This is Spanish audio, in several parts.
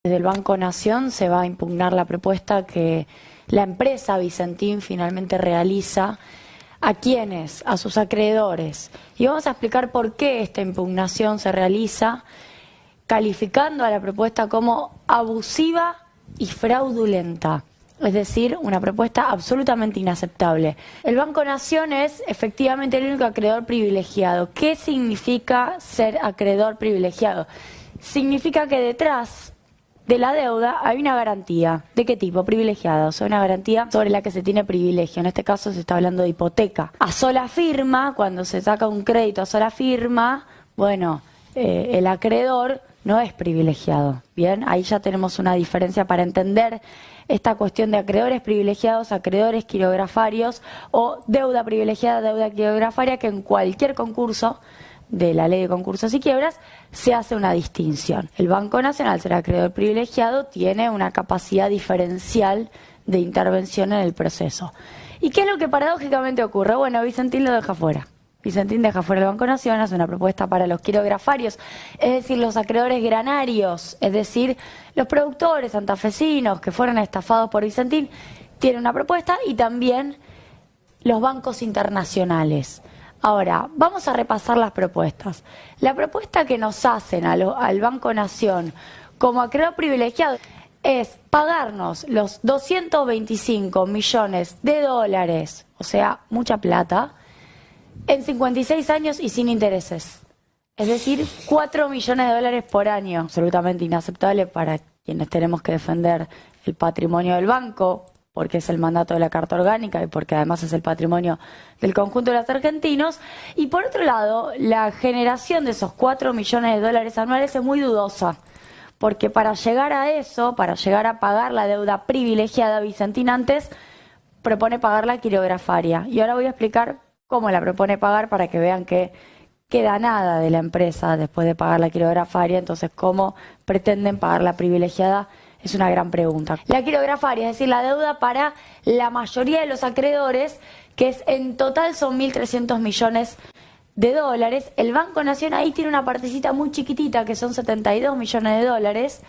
Desde el Banco Nación se va a impugnar la propuesta que la empresa Vicentín finalmente realiza. ¿A quiénes? A sus acreedores. Y vamos a explicar por qué esta impugnación se realiza, calificando a la propuesta como abusiva y fraudulenta. Es decir, una propuesta absolutamente inaceptable. El Banco Nación es efectivamente el único acreedor privilegiado. ¿Qué significa ser acreedor privilegiado? Significa que detrás de la deuda hay una garantía. ¿De qué tipo? Privilegiada. O sea, una garantía sobre la que se tiene privilegio. En este caso se está hablando de hipoteca. A sola firma, cuando se saca un crédito a sola firma, bueno, el acreedor no es privilegiado. Bien, ahí ya tenemos una diferencia para entender esta cuestión de acreedores privilegiados, acreedores quirografarios o deuda privilegiada, deuda quirografaria, que en cualquier concurso de la ley de concursos y quiebras se hace una distinción. El Banco Nacional, al ser acreedor privilegiado, tiene una capacidad diferencial de intervención en el proceso. ¿Y qué es lo que paradójicamente ocurre? Bueno, Vicentín lo deja fuera. Vicentín deja fuera el Banco Nación, hace una propuesta para los quirografarios, es decir, los acreedores granarios, es decir, los productores santafesinos que fueron estafados por Vicentín, tienen una propuesta, y también los bancos internacionales. Ahora, vamos a repasar las propuestas. La propuesta que nos hacen al Banco Nación como acreedor privilegiado es pagarnos los 225 millones de dólares, o sea, mucha plata, en 56 años y sin intereses. Es decir, 4 millones de dólares por año. Absolutamente inaceptable para quienes tenemos que defender el patrimonio del banco, porque es el mandato de la Carta Orgánica y porque además es el patrimonio del conjunto de los argentinos. Y por otro lado, la generación de esos 4 millones de dólares anuales es muy dudosa, porque para llegar a eso, para llegar a pagar la deuda privilegiada, Vicentín antes propone pagar la quirografaria. Y ahora voy a explicar cómo la propone pagar para que vean que queda nada de la empresa después de pagar la quirografaria. Entonces, ¿cómo pretenden pagar la privilegiada? Es una gran pregunta. La quirografaria, es decir, la deuda para la mayoría de los acreedores, que es en total son 1.300 millones de dólares. El Banco Nación ahí tiene una partecita muy chiquitita, que son 72 millones de dólares,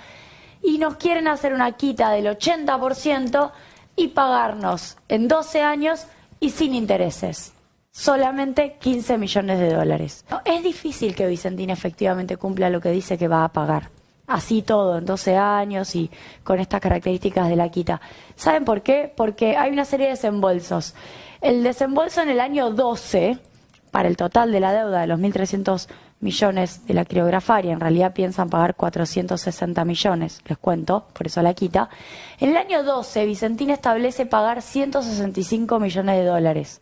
y nos quieren hacer una quita del 80% y pagarnos en 12 años y sin intereses. Solamente 15 millones de dólares. Es difícil que Vicentín efectivamente cumpla lo que dice que va a pagar. Así todo, en 12 años y con estas características de la quita. ¿Saben por qué? Porque hay una serie de desembolsos. El desembolso en el año 12, para el total de la deuda de los 1.300 millones de la quirografaria, en realidad piensan pagar 460 millones, les cuento, por eso la quita. En el año 12, Vicentín establece pagar 165 millones de dólares.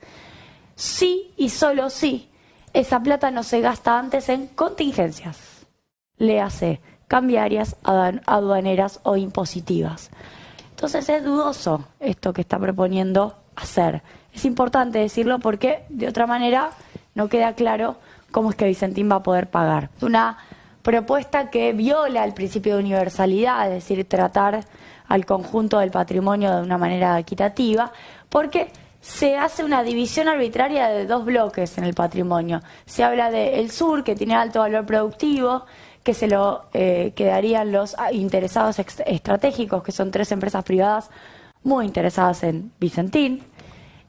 Sí y solo sí, esa plata no se gasta antes en contingencias. Léase, cambiarias, aduaneras o impositivas. Entonces es dudoso esto que está proponiendo hacer. Es importante decirlo porque de otra manera no queda claro cómo es que Vicentín va a poder pagar. Es una propuesta que viola el principio de universalidad, es decir, tratar al conjunto del patrimonio de una manera equitativa, porque se hace una división arbitraria de dos bloques en el patrimonio. Se habla del sur, que tiene alto valor productivo, que se lo quedarían los interesados estratégicos, que son 3 empresas privadas muy interesadas en Vicentín,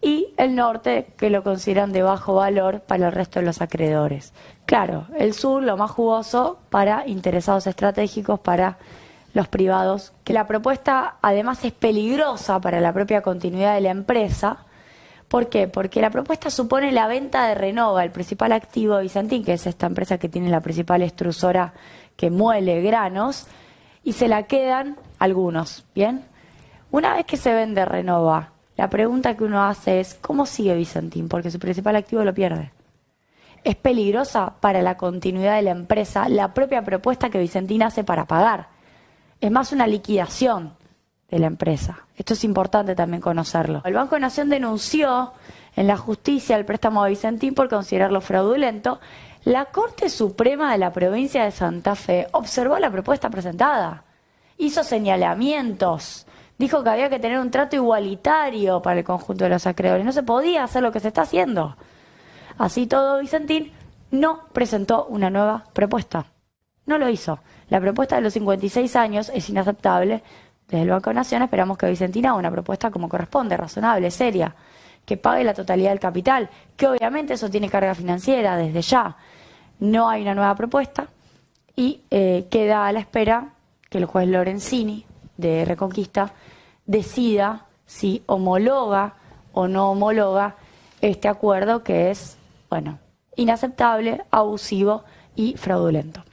y el norte, que lo consideran de bajo valor para el resto de los acreedores. Claro, el sur, lo más jugoso para interesados estratégicos, para los privados, que la propuesta además es peligrosa para la propia continuidad de la empresa. ¿Por qué? Porque la propuesta supone la venta de Renova, el principal activo de Vicentín, que es esta empresa que tiene la principal extrusora que muele granos, y se la quedan algunos, ¿bien? Una vez que se vende Renova, la pregunta que uno hace es, ¿cómo sigue Vicentín? Porque su principal activo lo pierde. Es peligrosa para la continuidad de la empresa la propia propuesta que Vicentín hace para pagar. Es más una liquidación de la empresa. Esto es importante también conocerlo. El Banco Nación denunció en la justicia el préstamo de Vicentín por considerarlo fraudulento. La Corte Suprema de la provincia de Santa Fe observó la propuesta presentada, hizo señalamientos, dijo que había que tener un trato igualitario para el conjunto de los acreedores. No se podía hacer lo que se está haciendo. Así todo, Vicentín no presentó una nueva propuesta. no lo hizo. La propuesta de los 56 años es inaceptable. Desde el Banco de Nación esperamos que Vicentín haga una propuesta como corresponde, razonable, seria, que pague la totalidad del capital, que obviamente eso tiene carga financiera desde ya. No hay una nueva propuesta y queda a la espera que el juez Lorenzini de Reconquista decida si homologa o no homologa este acuerdo que es, bueno, inaceptable, abusivo y fraudulento.